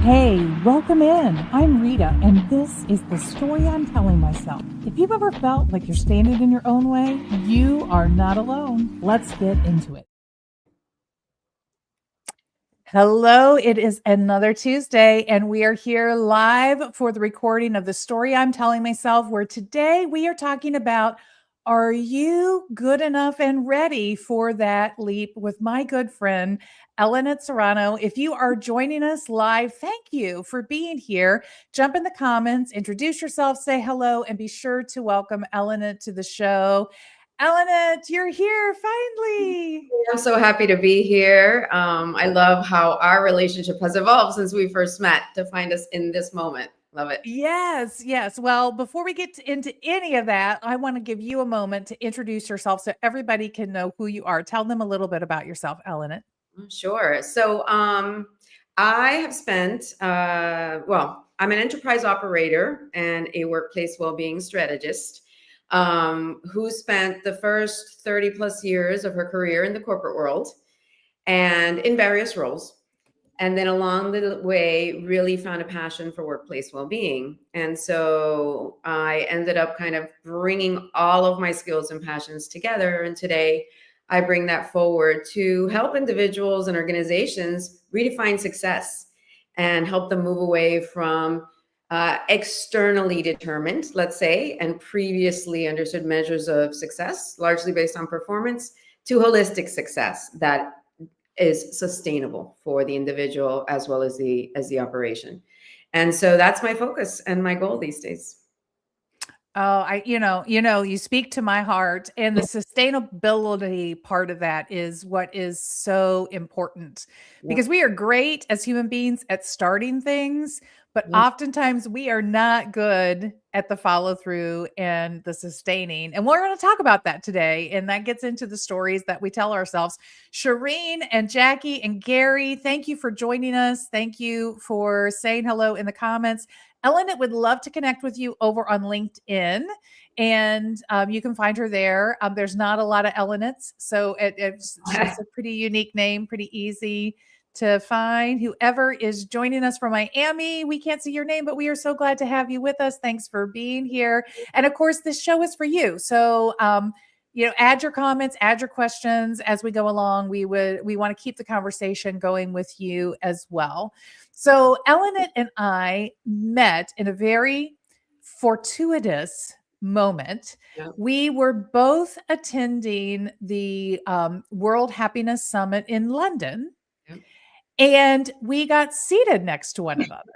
Hey, welcome in. I'm Rita, and this is the story I'm telling myself. If you've ever felt like you're standing in your own way, you are not alone. Let's get into it. Hello, it is another Tuesday, and we are here live for the recording of the story I'm telling myself, where today we are talking about, are you good enough and ready for that leap, with my good friend, Ellenit Serrano. If you are joining us live, thank you for being here. Jump in the comments, introduce yourself, say hello, and be sure to welcome Ellenit to the show. Ellenit, you're here finally. I'm so happy to be here. I love how our relationship has evolved since we first met to find us in this moment. Love it. Yes, yes. Well, before we get into any of that, I want to give you a moment to introduce yourself so everybody can know who you are. Tell them a little bit about yourself, Ellenit. Sure. I have spent, I'm an enterprise operator and a workplace well-being strategist who spent the first 30 plus years of her career in the corporate world and in various roles. And then along the way, really found a passion for workplace well-being. And so I ended up kind of bringing all of my skills and passions together. And today I bring that forward to help individuals and organizations redefine success and help them move away from externally determined, let's say, and previously understood measures of success, largely based on performance, to holistic success that is sustainable for the individual as well as the operation. And so that's my focus and my goal these days. Oh, you speak to my heart, and the sustainability part of that is what is so important, Yep. because we are great as human beings at starting things, but Yep. oftentimes we are not good at the follow through and the sustaining. And we're going to talk about that today. And that gets into the stories that we tell ourselves. Shireen and Jackie and Gary, thank you for joining us. Thank you for saying hello in the comments. Ellenit would love to connect with you over on LinkedIn, and you can find her there. There's not a lot of Ellenits, so she's a pretty unique name, pretty easy to find. Whoever is joining us from Miami, we can't see your name, but we are so glad to have you with us. Thanks for being here. And of course, this show is for you. So, add your comments, add your questions as we go along. We want to keep the conversation going with you as well. So Ellenit and I met in a very fortuitous moment. Yep. We were both attending the World Happiness Summit in London, Yep. and we got seated next to one another.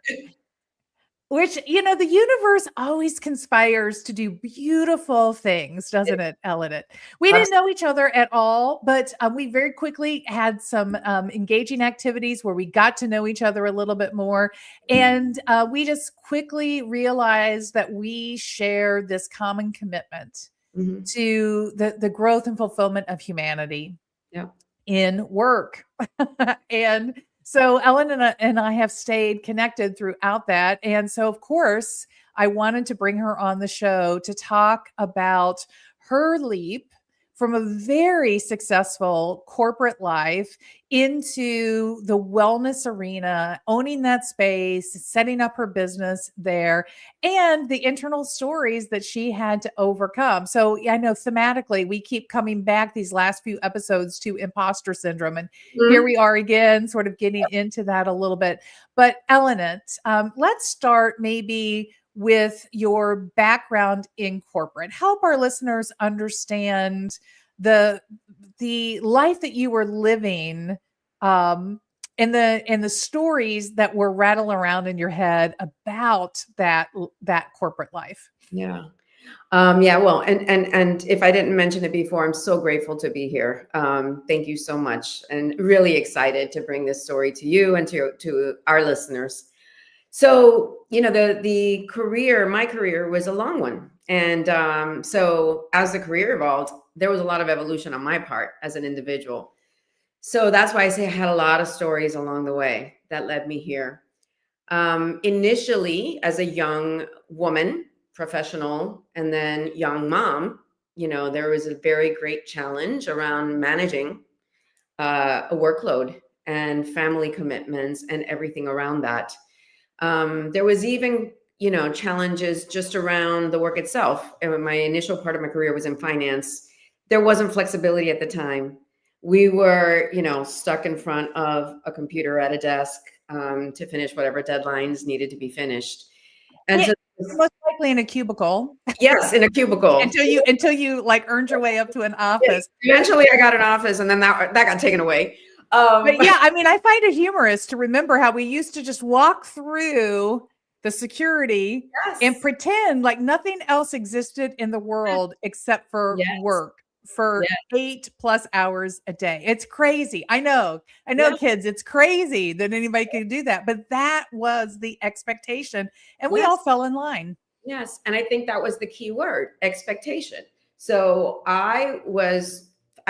Which, the universe always conspires to do beautiful things, doesn't it, Ellenit? We didn't know each other at all, but we very quickly had some engaging activities where we got to know each other a little bit more. And we just quickly realized that we share this common commitment Mm-hmm. to the growth and fulfillment of humanity Yep. in work. And so Ellen and I have stayed connected throughout that. And so, of course, I wanted to bring her on the show to talk about her leap from a very successful corporate life into the wellness arena, owning that space, setting up her business there, and the internal stories that she had to overcome. So I know thematically we keep coming back these last few episodes to imposter syndrome. And here we are again, sort of getting into that a little bit. But Ellenit, let's start maybe with your background in corporate. Help our listeners understand the life that you were living, and the stories that were rattling around in your head about that corporate life. Yeah. Well, and if I didn't mention it before, I'm so grateful to be here. Thank you so much, and really excited to bring this story to you and to our listeners. So, my career was a long one. And so as the career evolved, there was a lot of evolution on my part as an individual. So that's why I say I had a lot of stories along the way that led me here. Initially, as a young woman, professional, and then young mom, there was a very great challenge around managing a workload and family commitments and everything around that. There was even, challenges just around the work itself. And my initial part of my career was in finance. There wasn't flexibility at the time. We were, stuck in front of a computer at a desk to finish whatever deadlines needed to be finished. And Yeah, so, most likely in a cubicle yes, in a cubicle. until you like earned your way up to an office. Eventually, I got an office, and then that got taken away. But yeah, I mean, I find it humorous to remember how we used to just walk through the security and Yes, pretend like nothing else existed in the world except for yes, work for yes, 8+ hours a day. It's crazy. I know, yeah, kids, it's crazy that anybody can do that, but that was the expectation, and we all yes. fell in line. Yes. And I think that was the key word, expectation. So I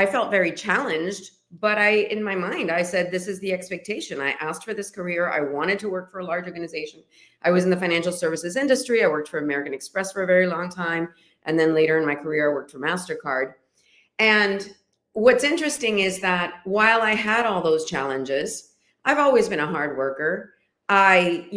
felt very challenged, but in my mind, I said, this is the expectation. I asked for this career. I wanted to work for a large organization. I was in the financial services industry. I worked for American Express for a very long time. And then later in my career, I worked for MasterCard. And what's interesting is that while I had all those challenges, I've always been a hard worker. I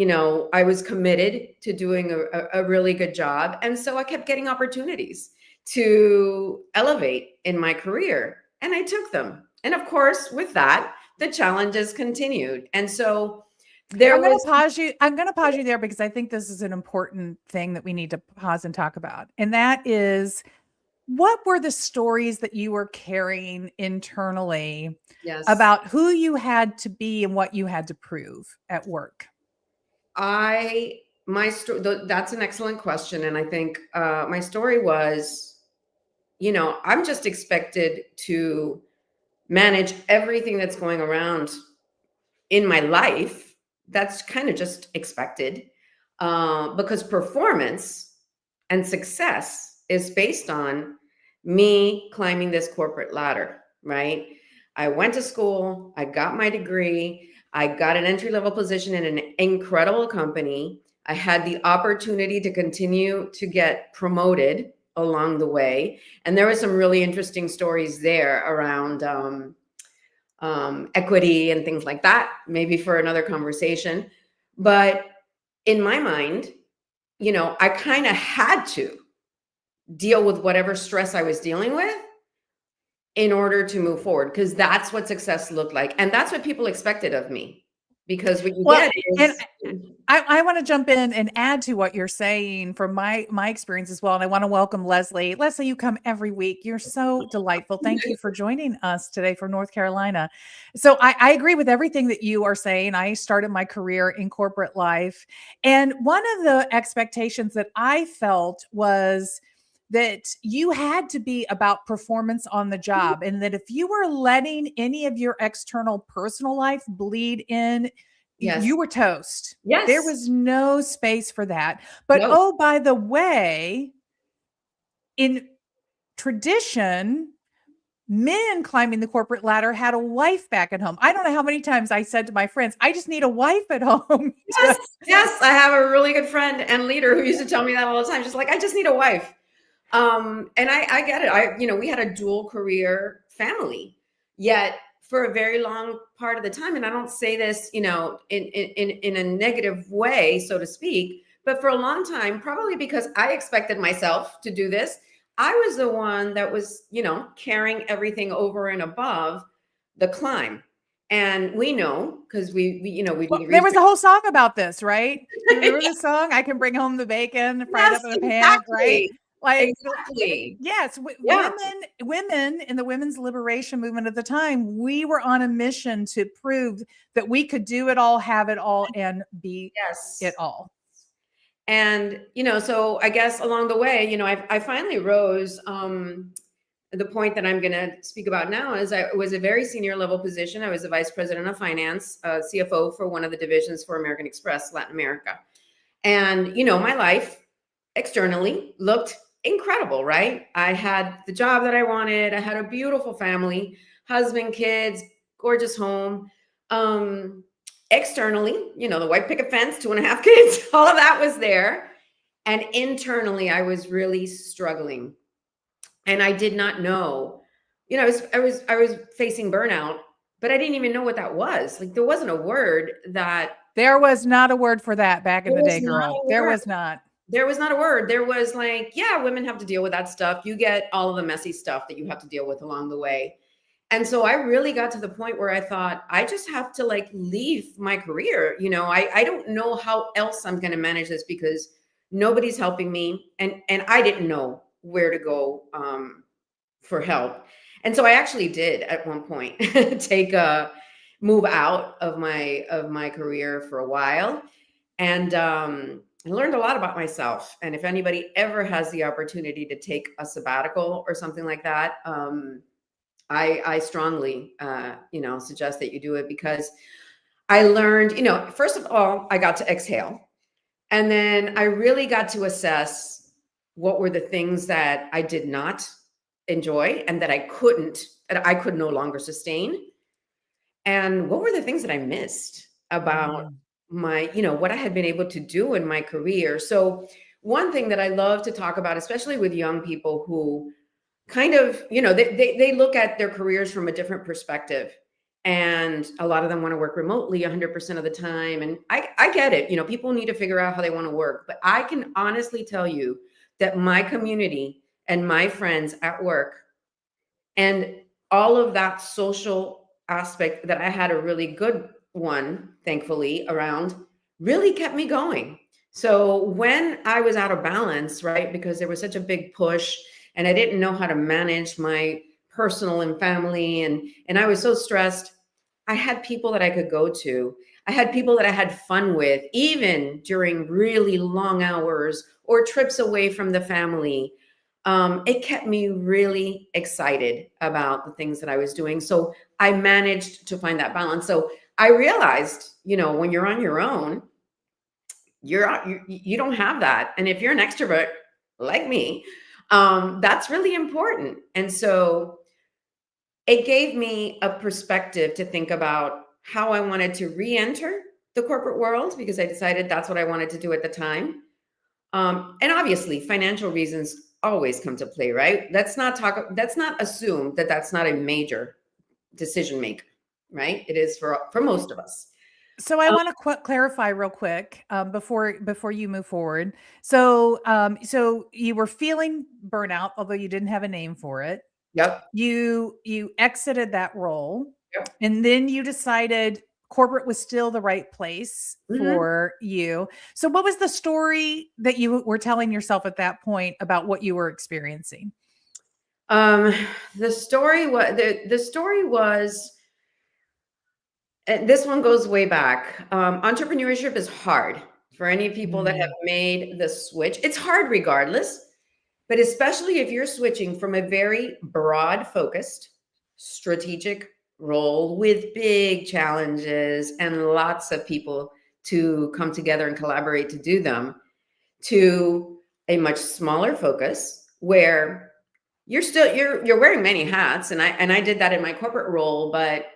was committed to doing a really good job. And so I kept getting opportunities to elevate in my career, and I took them. And of course, with that, the challenges continued. And so there I'm going was, to pause you. I'm going to pause you there because I think this is an important thing that we need to pause and talk about. And that is, what were the stories that you were carrying internally yes, about who you had to be and what you had to prove at work? my story, that's an excellent question. And I think my story was, I'm just expected to manage everything that's going around in my life. That's kind of just expected because performance and success is based on me climbing this corporate ladder, right? I went to school, I got my degree, I got an entry level position in an incredible company. I had the opportunity to continue to get promoted along the way. And there were some really interesting stories there around equity and things like that, maybe for another conversation. But in my mind, I kind of had to deal with whatever stress I was dealing with in order to move forward, because that's what success looked like. And that's what people expected of me. Because what you Well, get and is, I want to jump in and add to what you're saying from my experience as well. And I want to welcome Leslie. Leslie, you come every week. You're so delightful. Thank you for joining us today from North Carolina. So I agree with everything that you are saying. I started my career in corporate life. And one of the expectations that I felt was that you had to be about performance on the job, and that if you were letting any of your external personal life bleed in, yes, you were toast. There yes, was no space for that. But no, oh, by the way, in tradition, men climbing the corporate ladder had a wife back at home. I don't know how many times I said to my friends, I just need a wife at home. yes, yes. I have a really good friend and leader who used to tell me that all the time. Just like, I just need a wife. And I get it. We had a dual career family, yet for a very long part of the time, and I don't say this, in a negative way, so to speak, but for a long time, probably because I expected myself to do this, I was the one that was, carrying everything over and above the climb. And we know, because we do Well, the there was research. a whole song about this, right? You remember the song? I can bring home the bacon, fried Yes, up in a pan, right? exactly. Like, Exactly. yes, Yeah. women in the women's liberation movement at the time, we were on a mission to prove that we could do it all, have it all, and be Yes. it all. And, so I guess along the way, I finally rose. The point that I'm going to speak about now is I was a very senior level position. I was the vice president of finance, CFO for one of the divisions for American Express, Latin America. And, my life externally looked incredible, right? I had the job that I wanted. I had a beautiful family, husband, kids, gorgeous home. Externally, the white picket fence, 2.5 kids, all of that was there. And internally, I was really struggling. And I did not know, I was facing burnout, but I didn't even know what that was. Like, there wasn't a word that There was not a word for that back in There the was day, not girl. a There word. was not. There was not a word. There was like, yeah, women have to deal with that stuff. You get all of the messy stuff that you have to deal with along the way. And so I really got to the point where I thought, I just have to like leave my career. I don't know how else I'm going to manage this because nobody's helping me. And I didn't know where to go for help. And so I actually did at one point take a move out of my career for a while. And I learned a lot about myself. And if anybody ever has the opportunity to take a sabbatical or something like that, I strongly, suggest that you do it because I learned, first of all, I got to exhale. And then I really got to assess what were the things that I did not enjoy and that I could no longer sustain. And what were the things that I missed about Mm. my, what I had been able to do in my career. So one thing that I love to talk about, especially with young people who kind of, they look at their careers from a different perspective. And a lot of them want to work remotely 100% of the time. And I get it. People need to figure out how they want to work. But I can honestly tell you that my community and my friends at work and all of that social aspect that I had a really good one, thankfully, around really kept me going. So when I was out of balance, right, because there was such a big push and I didn't know how to manage my personal and family and I was so stressed, I had people that I could go to. I had people that I had fun with, even during really long hours or trips away from the family. It kept me really excited about the things that I was doing. So I managed to find that balance. So I realized, when you're on your own, you don't have that. And if you're an extrovert like me, that's really important. And so it gave me a perspective to think about how I wanted to re-enter the corporate world because I decided that's what I wanted to do at the time. And obviously, financial reasons always come to play, right? Let's not assume that that's not a major decision maker, right? It is for most of us. So I want to clarify real quick before you move forward. So you were feeling burnout, although you didn't have a name for it. Yep. You exited that role, Yep. and then you decided corporate was still the right place hmm for you. So what was the story that you were telling yourself at that point about what you were experiencing? Um, the story was, and this one goes way back. Entrepreneurship is hard for any people that have Mm. made the switch. It's hard regardless. But especially if you're switching from a very broad focused strategic role with big challenges and lots of people to come together and collaborate to do them to a much smaller focus where you're wearing many hats and I did that in my corporate role, but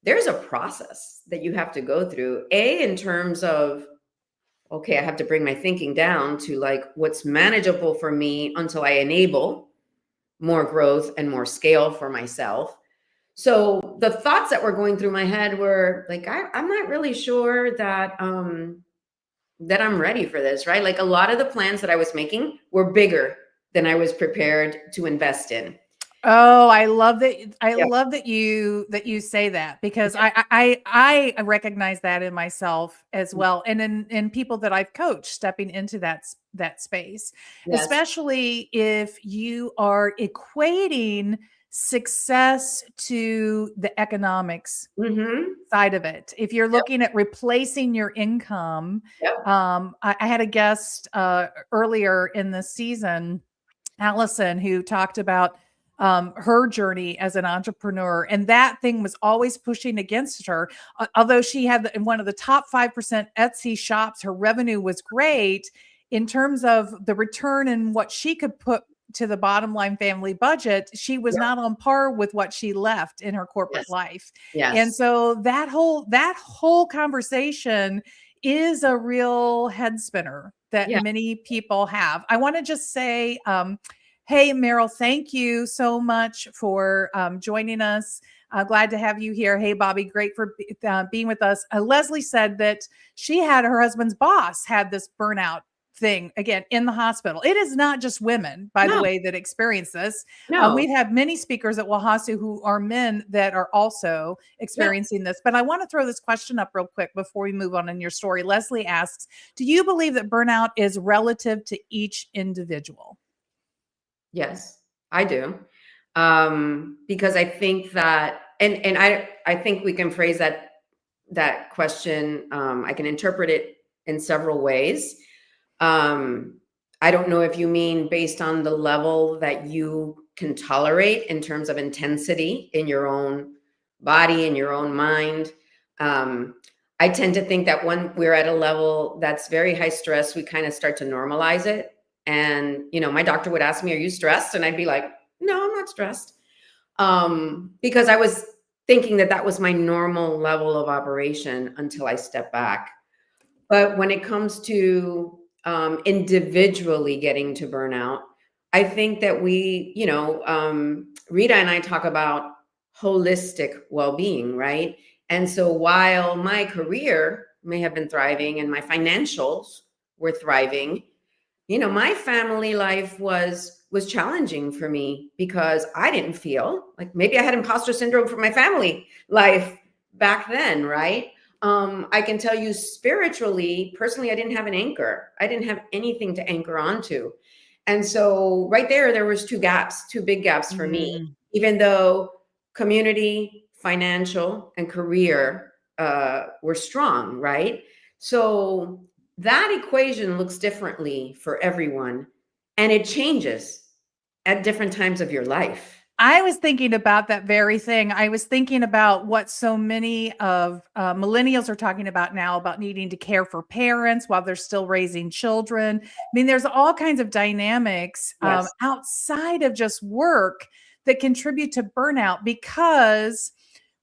there's a process that you have to go through in terms of, okay, I have to bring my thinking down to like what's manageable for me until I enable more growth and more scale for myself. So the thoughts that were going through my head were like, I'm not really sure that I'm ready for this, right? Like a lot of the plans that I was making were bigger than I was prepared to invest in. Oh, I love that. I Yeah. love that you say that because I recognize that in myself as well, and in people that I've coached stepping into that space, Yes. especially if you are equating success to the economics Mm-hmm. side of it. If you're Yep. looking at replacing your income, Yep. I had a guest earlier in the season, Allison, who talked about her journey as an entrepreneur, and that thing was always pushing against her. Although she had one of the top 5% Etsy shops, her revenue was great in terms of the return and what she could put to the bottom line family budget. She was Yep. not on par with what she left in her corporate Yes. life. And Yes. so that whole conversation is a real head spinner that Yeah. many people have. I want to just say, hey, Meryl, thank you so much for joining us. Glad to have you here. Hey, Bobby, great for being with us. Leslie said that she had her husband's boss had this burnout thing again in the hospital. It is not just women, by the No, way, that experience this. no. We've had many speakers at Wahasu who are men that are also Yeah. experiencing this. But I want to throw this question up real quick before we move on in your story. Leslie asks, do you believe that burnout is relative to each individual? Yes, I do. Because I think that, and I think we can phrase that question. I can interpret it in several ways. Um, I don't know if you mean based on the level that you can tolerate in terms of intensity in your own body, in your own mind. Um, I tend to think that when we're at a level that's very high stress, we kind of start to normalize it. And, my doctor would ask me, "Are you stressed?" And I'd be like, "No, I'm not stressed." Because I was thinking that that was my normal level of operation until I stepped back. But when it comes to individually getting to burnout, I think that Rita and I talk about holistic well being, right? And so while my career may have been thriving and my financials were thriving, my family life was challenging for me because I didn't feel like, maybe I had imposter syndrome for my family life back then, right? I can tell you spiritually, personally, I didn't have an anchor. I didn't have anything to anchor onto. And so right there was two big gaps for me, Mm. even though community, financial, and career were strong, right? So that equation looks differently for everyone, and it changes at different times of your life. I was thinking about that very thing. I was thinking about what so many of millennials are talking about now about needing to care for parents while they're still raising children. I mean, there's all kinds of dynamics Yes. outside of just work that contribute to burnout because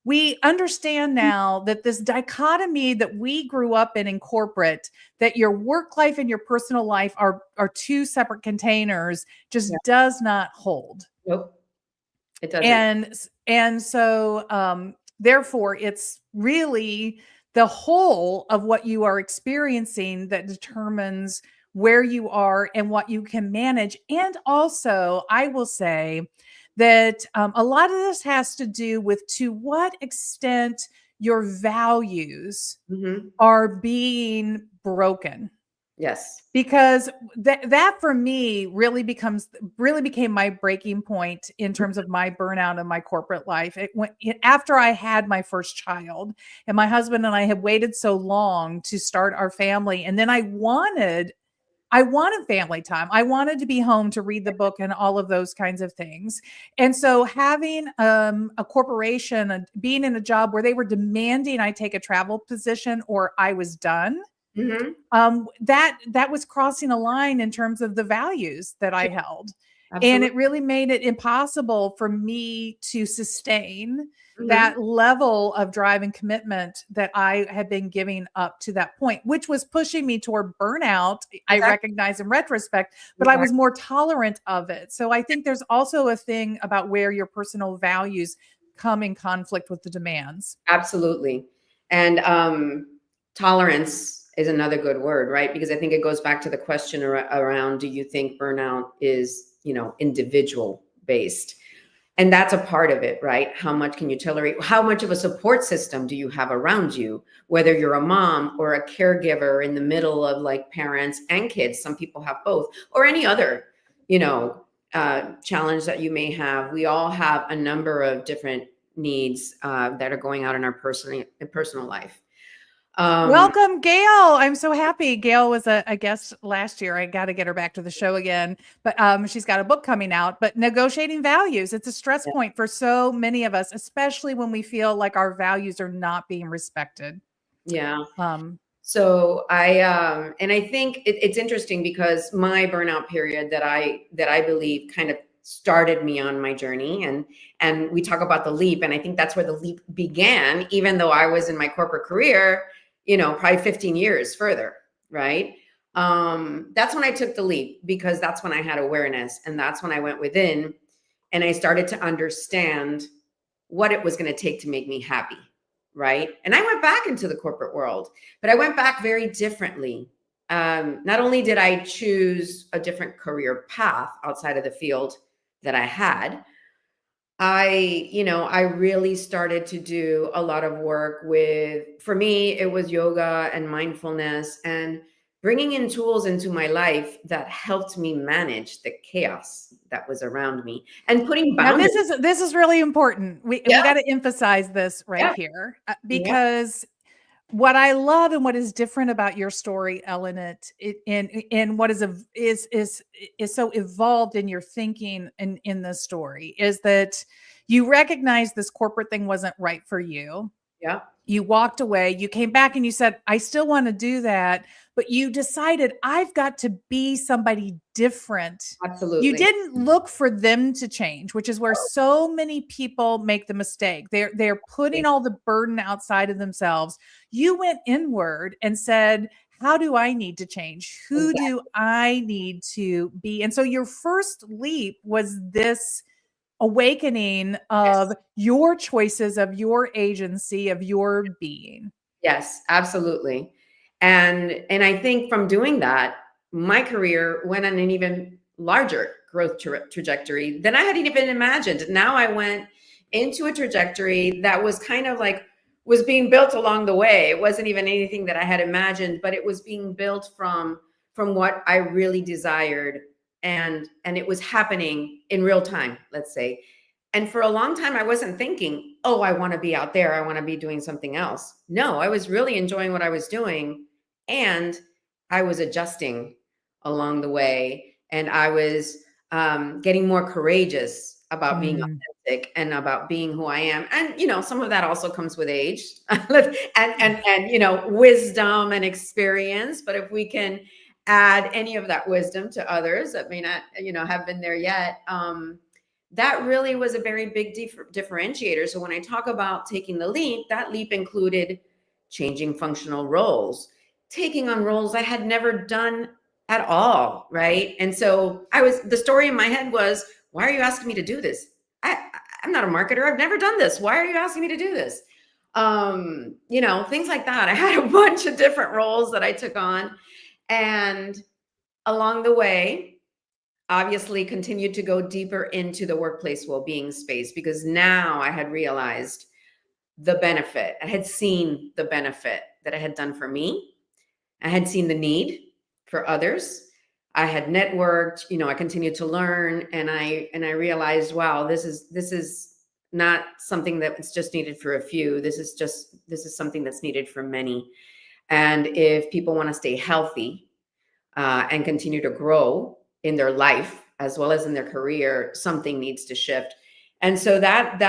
we understand now that this dichotomy that we grew up in corporate, that your work life and your personal life are two separate containers, just Yeah. does not hold. Nope. It doesn't. And so therefore it's really the whole of what you are experiencing that determines where you are and what you can manage. And also I will say that a lot of this has to do with to what extent your values Hmm. are being broken, Yes. because that for me really became my breaking point in terms of my burnout in my corporate life. After I had my first child, and my husband and I had waited so long to start our family, and then I wanted family time. I wanted to be home to read the book and all of those kinds of things. And so having a corporation and being in a job where they were demanding I take a travel position or I was done, Hmm. that was crossing a line in terms of the values that I held. And Absolutely. it really made it impossible for me to sustain Hmm. that level of drive and commitment that I had been giving up to that point, which was pushing me toward burnout. I Exactly. recognize in retrospect, but I was Exactly. more tolerant of it. So I think there's also a thing about where your personal values come in conflict with the demands. Absolutely. And tolerance is another good word, right? Because I think it goes back to the question around, do you think burnout is, individual based? And that's a part of it, right? How much can you tolerate? How much of a support system do you have around you? Whether you're a mom or a caregiver in the middle of like parents and kids, some people have both, or any other, challenge that you may have. We all have a number of different needs that are going out in our personal life. Um, Welcome, Gail. I'm so happy. Gail was a guest last year. I got to get her back to the show again, but she's got a book coming out. But negotiating values, it's a stress point for so many of us, especially when we feel like our values are not being respected. yeah. Um, So and I think it's interesting because my burnout period that I believe kind of started me on my journey, and we talk about the leap, and I think that's where the leap began, even though I was in my corporate career, probably 15 years further, right? That's when I took the leap, because that's when I had awareness, and that's when I went within and I started to understand what it was going to take to make me happy. Right. And I went back into the corporate world, but I went back very differently. Not only did I choose a different career path outside of the field that I had, I really started to do a lot of work with, for me, it was yoga and mindfulness and bringing in tools into my life that helped me manage the chaos that was around me and putting Now boundaries. this is really important. We Yeah, got to emphasize this right yeah, here yeah, because what I love and what is different about your story, Ellenit, in what is so evolved in your thinking in this story is that you recognize this corporate thing wasn't right for you. yeah, You walked away, you came back and you said, I still want to do that. But you decided, I've got to be somebody different. You absolutely. didn't look for them to change, which is where so many people make the mistake. They're putting all the burden outside of themselves. You went inward and said, how do I need to change? Who Exactly. do I need to be? And so your first leap was this awakening of Yes. your choices, of your agency, of your being. Yes, absolutely. And I think from doing that, my career went on an even larger growth trajectory than I had even imagined. Now I went into a trajectory that was kind of like was being built along the way. It wasn't even anything that I had imagined, but it was being built from what I really desired, and it was happening in real time, let's say. And for a long time, I wasn't thinking, oh, I want to be out there. I want to be doing something else. No, I was really enjoying what I was doing. And I was adjusting along the way. And I was getting more courageous about being Mm. authentic and about being who I am. And, some of that also comes with age and wisdom and experience. But if we can add any of that wisdom to others that may not, have been there yet, that really was a very big differentiator. So when I talk about taking the leap, that leap included changing functional roles, taking on roles I had never done at all, right? And so the story in my head was, why are you asking me to do this? I'm not a marketer. I've never done this. Why are you asking me to do this? Things like that. I had a bunch of different roles that I took on. And along the way, obviously continued to go deeper into the workplace well-being space because now I had realized the benefit. I had seen the benefit that I had done for me. I had seen the need for others. I had networked, I continued to learn, and I realized, wow, this is not something that's just needed for a few. This is something that's needed for many. And if people want to stay healthy and continue to grow in their life as well as in their career, something needs to shift. And so that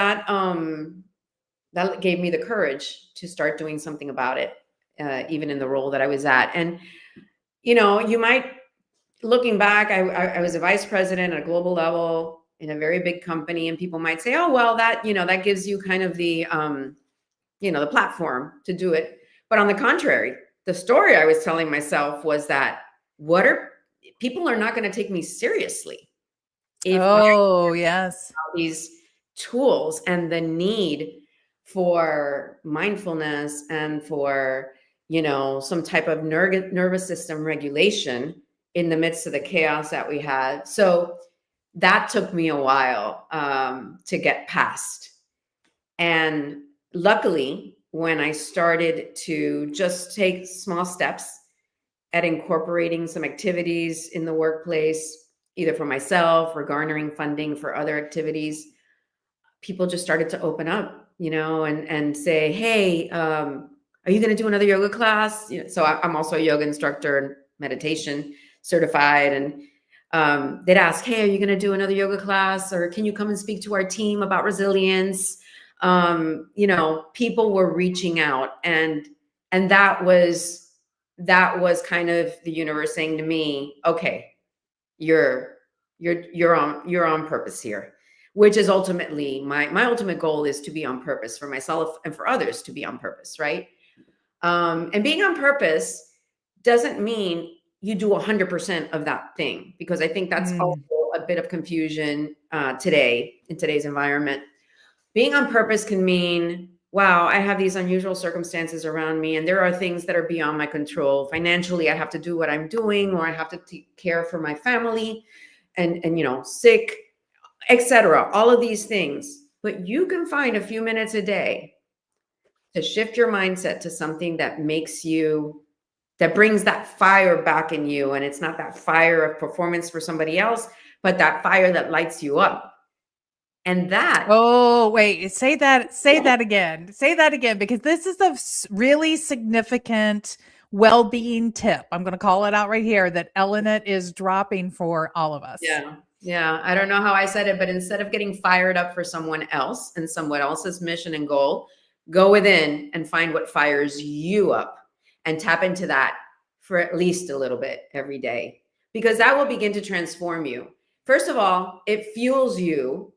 gave me the courage to start doing something about it, even in the role that I was at. And you might, looking back, I was a vice president at a global level in a very big company, and people might say, oh, well, that that gives you kind of the the platform to do it. But on the contrary, the story I was telling myself was that people are not going to take me seriously if I Oh, yes. have these tools and the need for mindfulness and for some type of nervous system regulation in the midst of the chaos that we had. So that took me a while to get past. And luckily, when I started to just take small steps at incorporating some activities in the workplace, either for myself or garnering funding for other activities, people just started to open up, and say, hey, are you going to do another yoga class? So I'm also a yoga instructor and meditation certified. And they'd ask, hey, are you going to do another yoga class? Or can you come and speak to our team about resilience? People were reaching out, and that was kind of the universe saying to me, okay, you're on purpose here, which is ultimately my ultimate goal is to be on purpose for myself and for others to be on purpose, right? And being on purpose doesn't mean you do 100% of that thing, because I think that's also a bit of confusion today in today's environment. Being on purpose can mean, wow, I have these unusual circumstances around me, and there are things that are beyond my control. Financially, I have to do what I'm doing, or I have to take care for my family, and sick, etc. All of these things. But you can find a few minutes a day to shift your mindset to something that that brings that fire back in you. And it's not that fire of performance for somebody else, but that fire that lights you up. And that. Oh, wait, say that again. Say that again, because this is a really significant well-being tip. I'm going to call it out right here that Ellenit is dropping for all of us. Yeah. Yeah. I don't know how I said it, but instead of getting fired up for someone else and someone else's mission and goal, go within and find what fires you up and tap into that for at least a little bit every day, because that will begin to transform you. First of all, it fuels you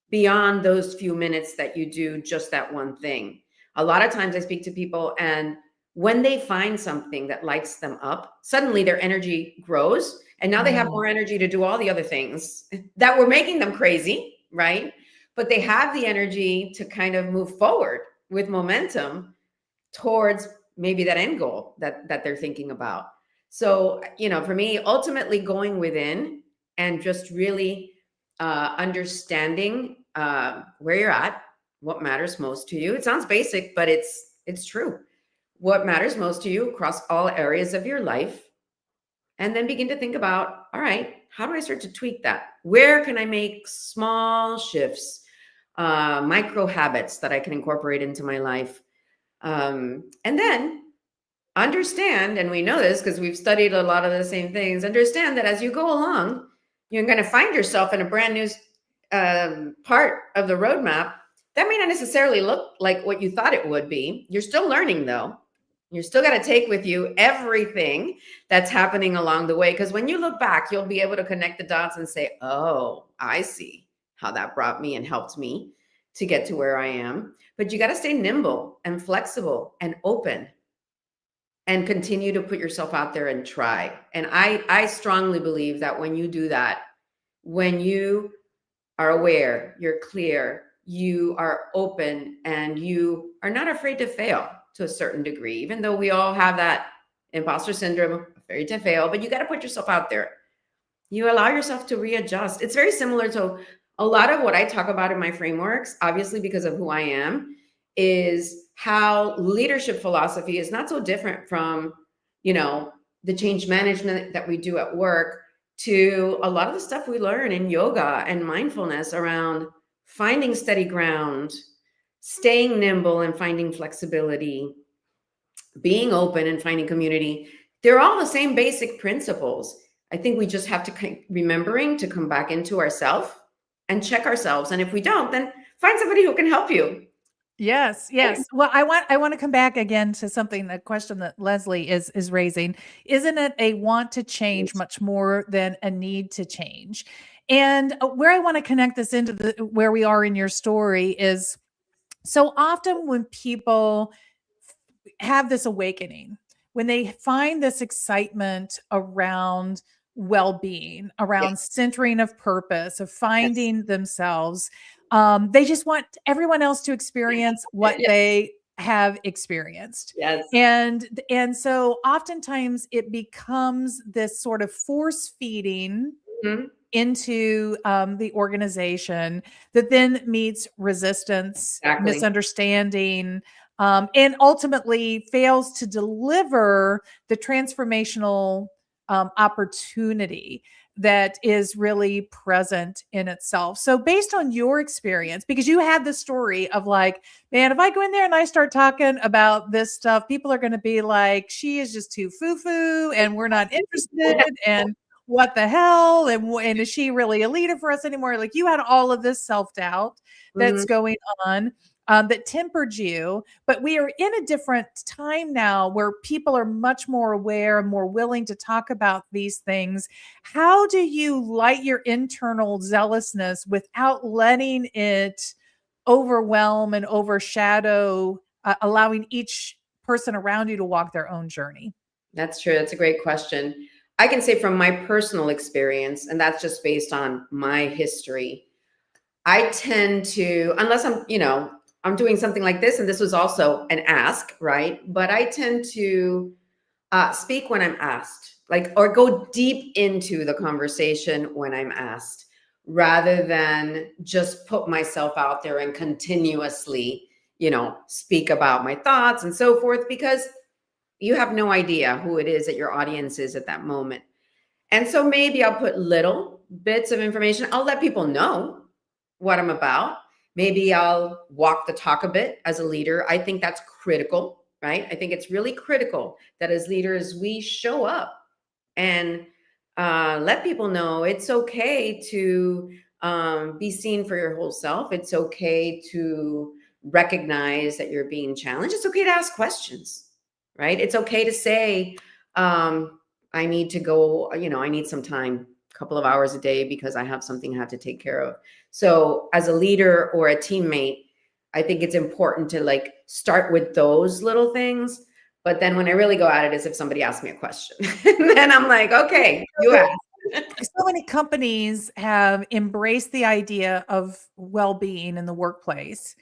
beyond those few minutes that you do just that one thing. A lot of times I speak to people, and when they find something that lights them up, suddenly their energy grows. And now they have more energy to do all the other things that were making them crazy, right? But they have the energy to kind of move forward with momentum towards maybe that end goal that they're thinking about. So, for me, ultimately going within and just really understanding where you're at, what matters most to you. It sounds basic, but it's true. What matters most to you across all areas of your life. And then begin to think about, all right, how do I start to tweak that? Where can I make small shifts, micro habits that I can incorporate into my life? And then understand, and we know this because we've studied a lot of the same things, understand that as you go along, you're going to find yourself in a brand new part of the roadmap that may not necessarily look like what you thought it would be. You're still learning, though. You're still got to take with you everything that's happening along the way, because when you look back, you'll be able to connect the dots and say, oh, I see how that brought me and helped me to get to where I am. But you got to stay nimble and flexible and open and continue to put yourself out there and try. And I strongly believe that when you do that, when you are aware, you're clear, you are open, and you are not afraid to fail to a certain degree, even though we all have that imposter syndrome, afraid to fail, but you got to put yourself out there. You allow yourself to readjust. It's very similar to a lot of what I talk about in my frameworks, obviously because of who I am, is how leadership philosophy is not so different from, the change management that we do at work, to a lot of the stuff we learn in yoga and mindfulness around finding steady ground, staying nimble and finding flexibility, being open and finding community. They're all the same basic principles. I think we just have to remembering to come back into ourselves and check ourselves. And if we don't, then find somebody who can help you. Yes, yes. Well, I want to come back again to something, a question that Leslie is raising. Isn't it a want to change much more than a need to change? And where I want to connect this into where we are in your story is, so often when people have this awakening, when they find this excitement around well-being, around centering of purpose, of finding themselves, they just want everyone else to experience what they have experienced. Yes. And so oftentimes it becomes this sort of force feeding into the organization that then meets resistance, misunderstanding, and ultimately fails to deliver the transformational opportunity that is really present in itself. So based on your experience, because you had the story of like, man, if I go in there and I start talking about this stuff, people are going to be like, she is just too foo-foo and we're not interested, and what the hell? And is she really a leader for us anymore? Like, you had all of this self-doubt that's going on. That tempered you, but we are in a different time now where people are much more aware and more willing to talk about these things. How do you light your internal zealousness without letting it overwhelm and overshadow, allowing each person around you to walk their own journey? That's true. That's a great question. I can say from my personal experience, and that's just based on my history, I tend to, unless I'm doing something like this, and this was also an ask, right? But I tend to speak when I'm asked, like, or go deep into the conversation when I'm asked, rather than just put myself out there and continuously, speak about my thoughts and so forth, because you have no idea who it is that your audience is at that moment. And so maybe I'll put little bits of information. I'll let people know what I'm about. Maybe I'll walk the talk a bit as a leader. I think that's critical, right? I think it's really critical that as leaders, we show up and let people know it's okay to be seen for your whole self. It's okay to recognize that you're being challenged. It's okay to ask questions, right? It's okay to say, I need to go, I need some time, a couple of hours a day, because I have something I have to take care of. So as a leader or a teammate, I think it's important to like start with those little things. But then when I really go at it is if somebody asks me a question. And then I'm like, okay, you asked. So many companies have embraced the idea of well-being in the workplace,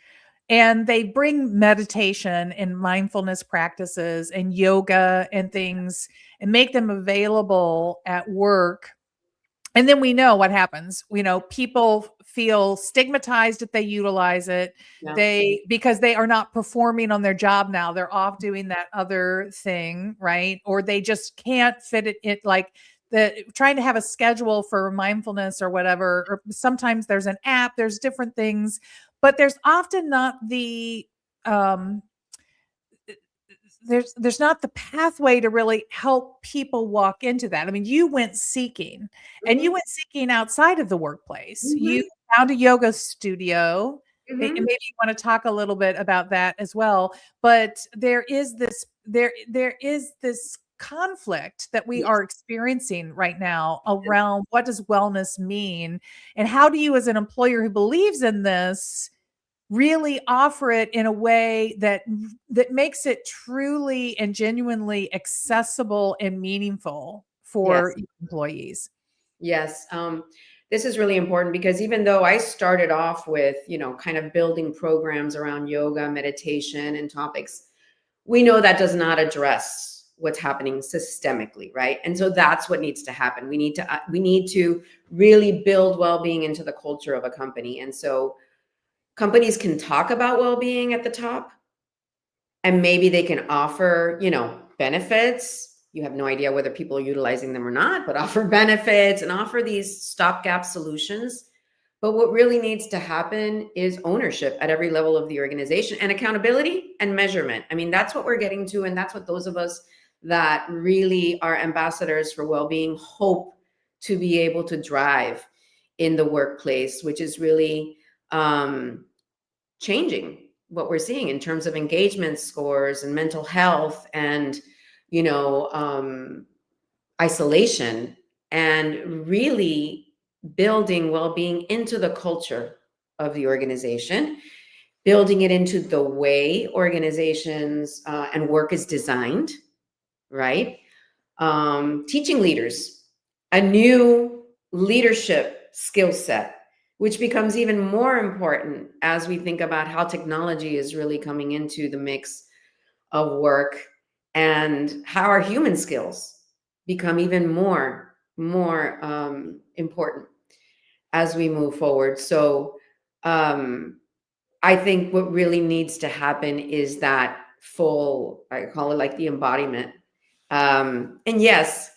and they bring meditation and mindfulness practices and yoga and things and make them available at work. And then we know what happens. People feel stigmatized if they utilize it. Yeah. Because they are not performing on their job now. They're off doing that other thing, right? Or they just can't fit it like trying to have a schedule for mindfulness or whatever. Or sometimes there's an app, there's different things, but there's often not the um there's not the pathway to really help people walk into that. I mean, you went seeking, and you Mhm. went seeking outside of the workplace. You Mhm. found a yoga studio, and Mhm. maybe you want to talk a little bit about that as well. But there is this conflict that we Yes. are experiencing right now around what does wellness mean, and how do you, as an employer who believes in this, really offer it in a way that makes it truly and genuinely accessible and meaningful for Yes. employees. Yes. This is really important because even though I started off with, kind of building programs around yoga, meditation, and topics, we know that does not address what's happening systemically, right? And so that's what needs to happen. We need to really build well-being into the culture of a company. And so companies can talk about well-being at the top, and maybe they can offer, benefits. You have no idea whether people are utilizing them or not, but offer benefits and offer these stopgap solutions. But what really needs to happen is ownership at every level of the organization, and accountability and measurement. I mean, that's what we're getting to. And that's what those of us that really are ambassadors for well-being hope to be able to drive in the workplace, which is really changing what we're seeing in terms of engagement scores and mental health and, you know, um, isolation, and really building well-being into the culture of the organization, building it into the way organizations and work is designed, right? Teaching leaders a new leadership skill set, which becomes even more important as we think about how technology is really coming into the mix of work, and how our human skills become even more important as we move forward. So um, I think what really needs to happen is that full, I call it like the embodiment. And yes,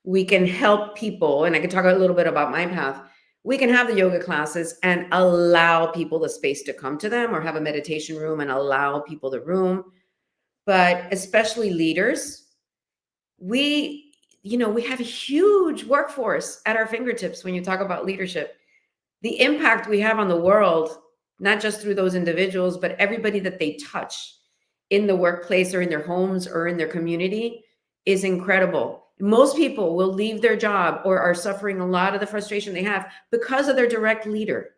we can help people, and I can talk a little bit about my path. We can have the yoga classes and allow people the space to come to them, or have a meditation room and allow people the room. But especially leaders, we have a huge workforce at our fingertips when you talk about leadership. The impact we have on the world, not just through those individuals, but everybody that they touch in the workplace or in their homes or in their community, is incredible. Most people will leave their job or are suffering a lot of the frustration they have because of their direct leader.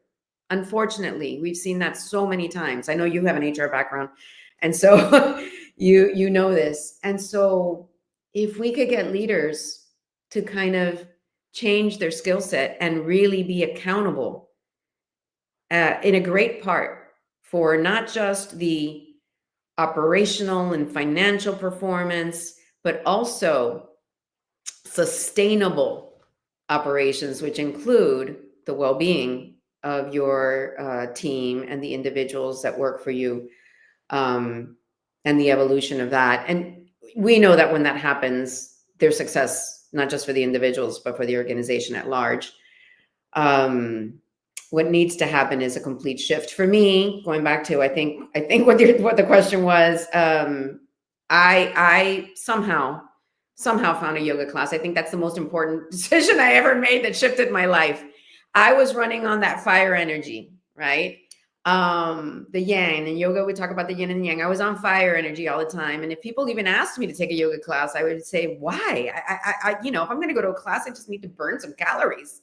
Unfortunately, we've seen that so many times. I know you have an HR background, and so you know this. And so if we could get leaders to kind of change their skill set and really be accountable in a great part for not just the operational and financial performance, but also sustainable operations, which include the well-being of your team and the individuals that work for you, and the evolution of that. And we know that when that happens, there's success, not just for the individuals, but for the organization at large. What needs to happen is a complete shift. For me, going back to, I think what the question was, I somehow found a yoga class. I think that's the most important decision I ever made that shifted my life. I was running on that fire energy, right? The yang. In yoga, we talk about the yin and yang. I was on fire energy all the time. And if people even asked me to take a yoga class, I would say, why? If I'm going to go to a class, I just need to burn some calories.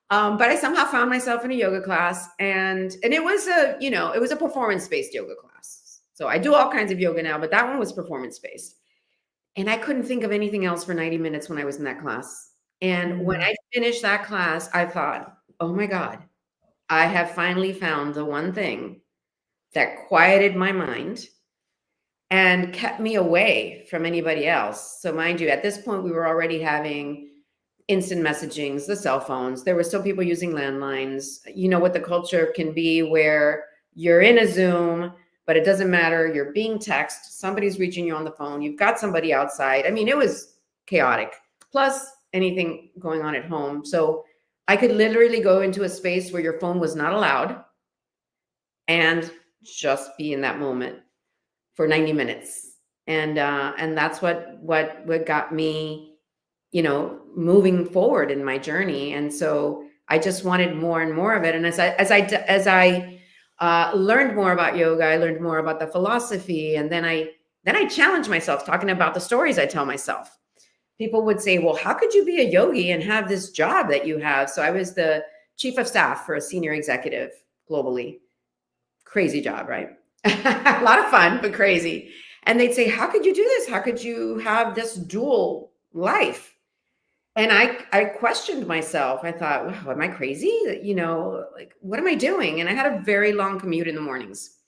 But I somehow found myself in a yoga class, and it was a performance-based yoga class. So I do all kinds of yoga now, but that one was performance-based. And I couldn't think of anything else for 90 minutes when I was in that class. And when I finished that class, I thought, oh my God, I have finally found the one thing that quieted my mind and kept me away from anybody else. So mind you, at this point, we were already having instant messagings, the cell phones. There were still people using landlines. You know what the culture can be, where you're in a Zoom, but it doesn't matter. You're being texted. Somebody's reaching you on the phone. You've got somebody outside. I mean, it was chaotic. Plus anything going on at home. So I could literally go into a space where your phone was not allowed and just be in that moment for 90 minutes. And that's what got me, moving forward in my journey. And so I just wanted more and more of it. And as I learned more about yoga, I learned more about the philosophy. And then I challenged myself, talking about the stories I tell myself. People would say, well, how could you be a yogi and have this job that you have? So I was the chief of staff for a senior executive globally. Crazy job, right? A lot of fun, but crazy. And they'd say, how could you do this? How could you have this dual life? And I questioned myself. I thought, wow, am I crazy? Like, what am I doing? And I had a very long commute in the mornings.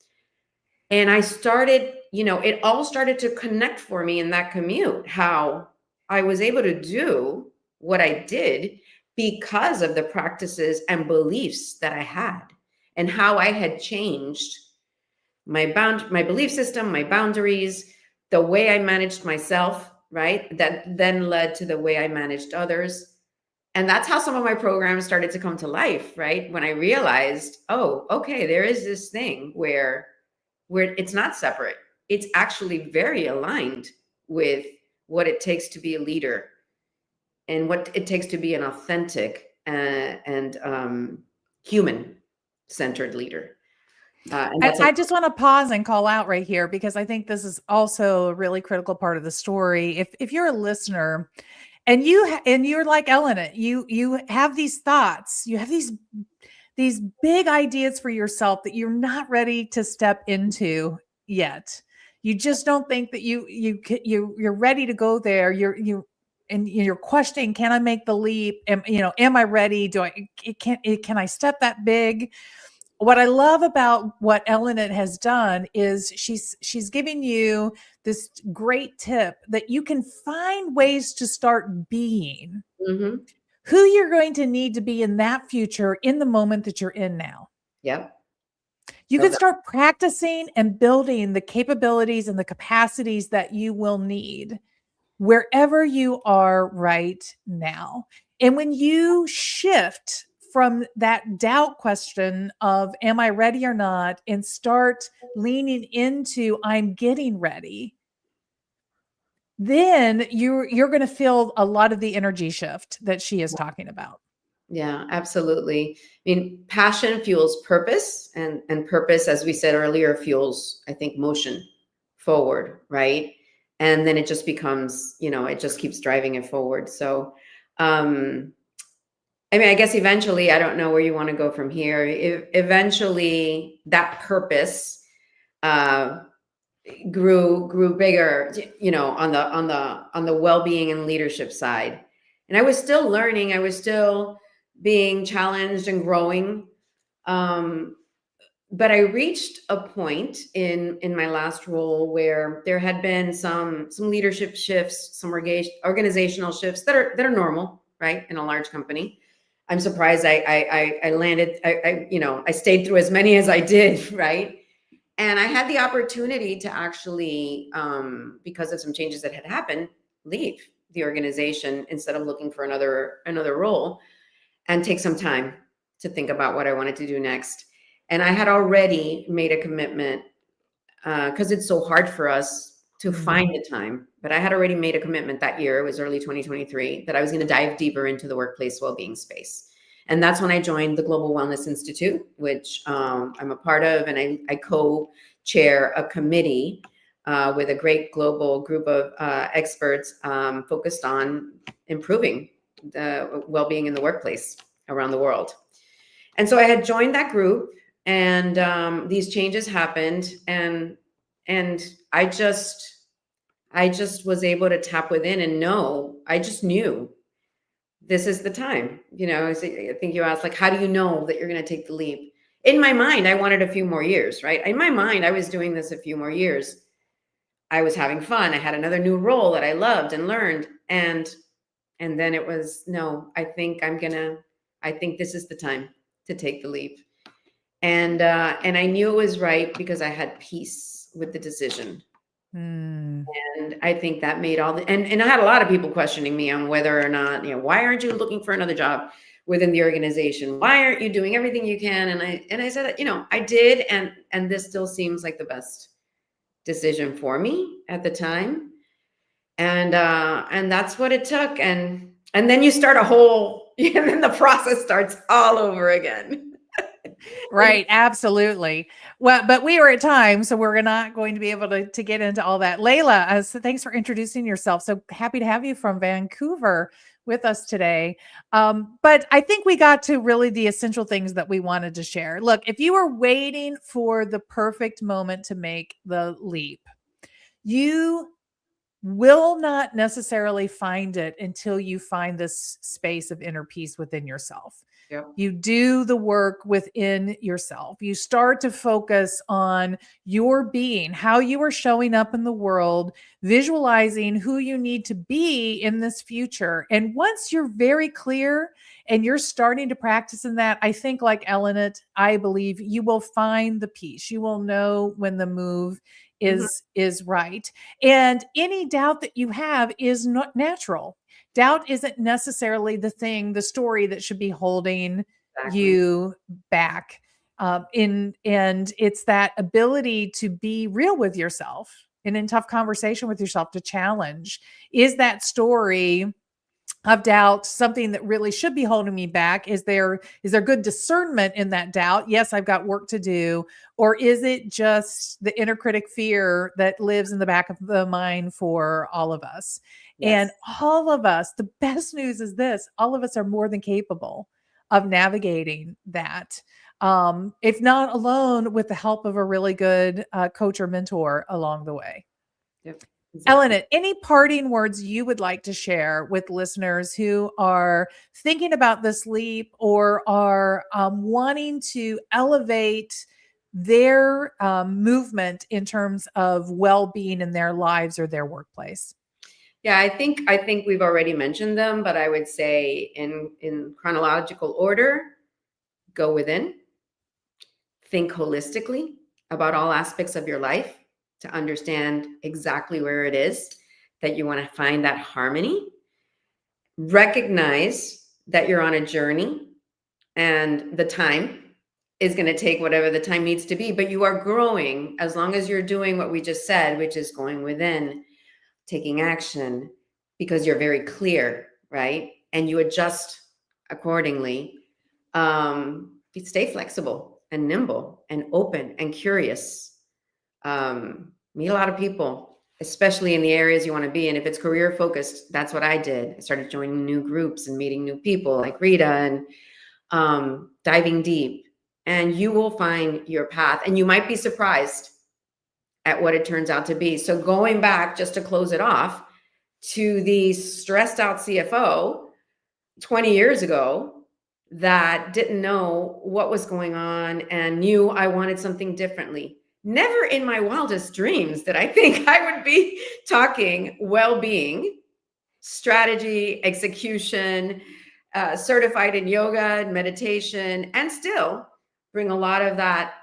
And I started, it all started to connect for me in that commute, how I was able to do what I did because of the practices and beliefs that I had, and how I had changed my belief system, my boundaries, the way I managed myself, right? That then led to the way I managed others. And that's how some of my programs started to come to life, right? When I realized, oh, okay, there is this thing where it's not separate. It's actually very aligned with what it takes to be a leader and what it takes to be an authentic and human-centered leader. I just want to pause and call out right here, because I think this is also a really critical part of the story. If you're a listener and you're like Ellenit, you have these thoughts, you have these big ideas for yourself that you're not ready to step into yet. You just don't think that you're ready to go there. You're questioning, can I make the leap? Am I ready? Can I step that big? What I love about what Ellenit has done is she's giving you this great tip that you can find ways to start being who you're going to need to be in that future, in the moment that you're in now. Yep. You can start practicing and building the capabilities and the capacities that you will need wherever you are right now. And when you shift from that doubt question of, am I ready or not, and start leaning into, I'm getting ready, then you're going to feel a lot of the energy shift that she is talking about. Yeah, absolutely. I mean, passion fuels purpose, and purpose, as we said earlier, fuels, I think, motion forward, right? And then it just becomes, it just keeps driving it forward. So, I guess eventually, I don't know where you want to go from here. Eventually, that purpose grew bigger, on the well-being and leadership side. And I was still learning. I was still being challenged and growing. But I reached a point in my last role where there had been some leadership shifts, some organizational shifts that are normal, right, in a large company. I'm surprised I landed. I stayed through as many as I did, right? And I had the opportunity to actually, because of some changes that had happened, leave the organization instead of looking for another role, and take some time to think about what I wanted to do next. And I had already made a commitment, because it's so hard for us to find the time. But I had already made a commitment that year, it was early 2023, that I was going to dive deeper into the workplace well-being space. And that's when I joined the Global Wellness Institute, which I'm a part of, and I co-chair a committee with a great global group of experts focused on improving the well-being in the workplace around the world. And so I had joined that group, and these changes happened, and I just was able to tap within and know. I just knew this is the time. I think you asked, like, how do you know that you're going to take the leap? In my mind, I wanted a few more years, right? In my mind, I was doing this a few more years. I was having fun. I had another new role that I loved and learned, and then it was, no, I think this is the time to take the leap. And I knew it was right because I had peace with the decision. And I think that made all the, and I had a lot of people questioning me on whether or not, why aren't you looking for another job within the organization? Why aren't you doing everything you can? And I said, I did. And this still seems like the best decision for me at the time. And that's what it took. And then you start and then the process starts all over again. Right. Absolutely. Well, but we are at time, so we're not going to be able to get into all that. Layla, so thanks for introducing yourself. So happy to have you from Vancouver with us today. But I think we got to really the essential things that we wanted to share. Look, if you were waiting for the perfect moment to make the leap, you will not necessarily find it until you find this space of inner peace within yourself. Yep. You do the work within yourself. You start to focus on your being, how you are showing up in the world, visualizing who you need to be in this future. And once you're very clear and you're starting to practice in that, I think, like Ellenit, I believe you will find the peace. You will know when the move is right. And any doubt that you have is not natural. Doubt isn't necessarily the story that should be holding you back. And it's that ability to be real with yourself and in tough conversation with yourself to challenge. Is that story of doubt something that really should be holding me back? Is there good discernment in that doubt? Yes, I've got work to do. Or is it just the inner critic fear that lives in the back of the mind for all of us? Yes. And all of us, the best news is this: all of us are more than capable of navigating that. If not alone, with the help of a really good coach or mentor along the way. Yep. Exactly. Ellenit, any parting words you would like to share with listeners who are thinking about this leap or are wanting to elevate their movement in terms of well-being in their lives or their workplace? Yeah, I think we've already mentioned them, but I would say in chronological order: go within, think holistically about all aspects of your life to understand exactly where it is that you want to find that harmony. Recognize that you're on a journey and the time is going to take whatever the time needs to be, but you are growing as long as you're doing what we just said, which is going within, taking action, because you're very clear, right? And you adjust accordingly. Stay flexible and nimble and open and curious. Meet a lot of people, especially in the areas you want to be in. If it's career focused, that's what I did. I started joining new groups and meeting new people like Rita, and diving deep, and you will find your path, and you might be surprised at what it turns out to be. So going back, just to close it off, to the stressed out CFO 20 years ago, that didn't know what was going on and knew I wanted something differently. Never in my wildest dreams did I think I would be talking well-being, strategy, execution, certified in yoga and meditation, and still bring a lot of that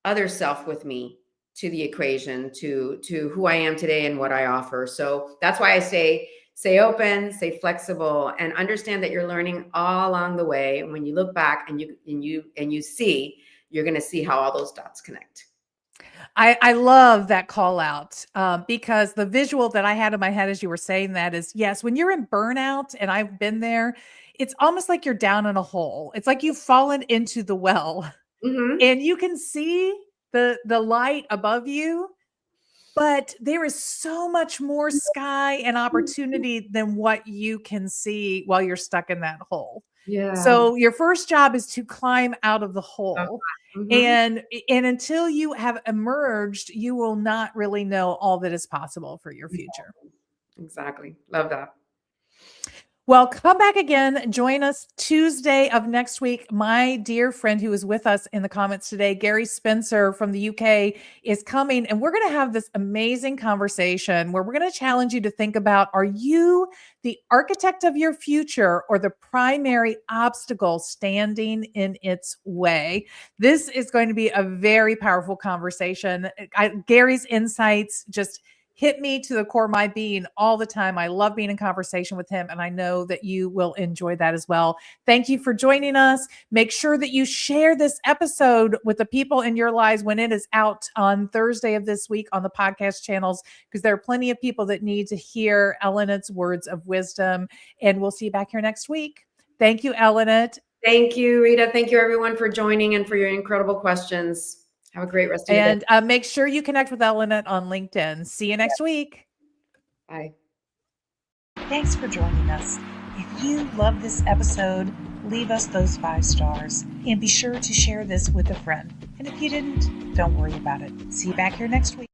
other self with me to the equation, to who I am today and what I offer. So that's why I say, stay open, stay flexible, and understand that you're learning all along the way. And when you look back and you see, you're going to see how all those dots connect. I love that call out because the visual that I had in my head as you were saying that is, yes, when you're in burnout, and I've been there, it's almost like you're down in a hole. It's like you've fallen into the well Mm-hmm. and you can see the light above you, but there is so much more sky and opportunity than what you can see while you're stuck in that hole. Yeah. So your first job is to climb out of the hole. Mm-hmm. And until you have emerged, you will not really know all that is possible for your future. Exactly. Love that. Well, come back again. Join us Tuesday of next week. My dear friend who is with us in the comments today, Gary Spencer from the UK, is coming. And we're going to have this amazing conversation where we're going to challenge you to think about, are you the architect of your future or the primary obstacle standing in its way? This is going to be a very powerful conversation. Gary's insights just hit me to the core of my being all the time. I love being in conversation with him, and I know that you will enjoy that as well. Thank you for joining us. Make sure that you share this episode with the people in your lives when it is out on Thursday of this week on the podcast channels, because there are plenty of people that need to hear Ellenit's words of wisdom. And we'll see you back here next week. Thank you, Ellenit. Thank you, Rita. Thank you, everyone, for joining and for your incredible questions. Have a great rest of your day. And make sure you connect with Ellenit on LinkedIn. See you next week. Bye. Thanks for joining us. If you love this episode, leave us those 5 stars and be sure to share this with a friend. And if you didn't, don't worry about it. See you back here next week.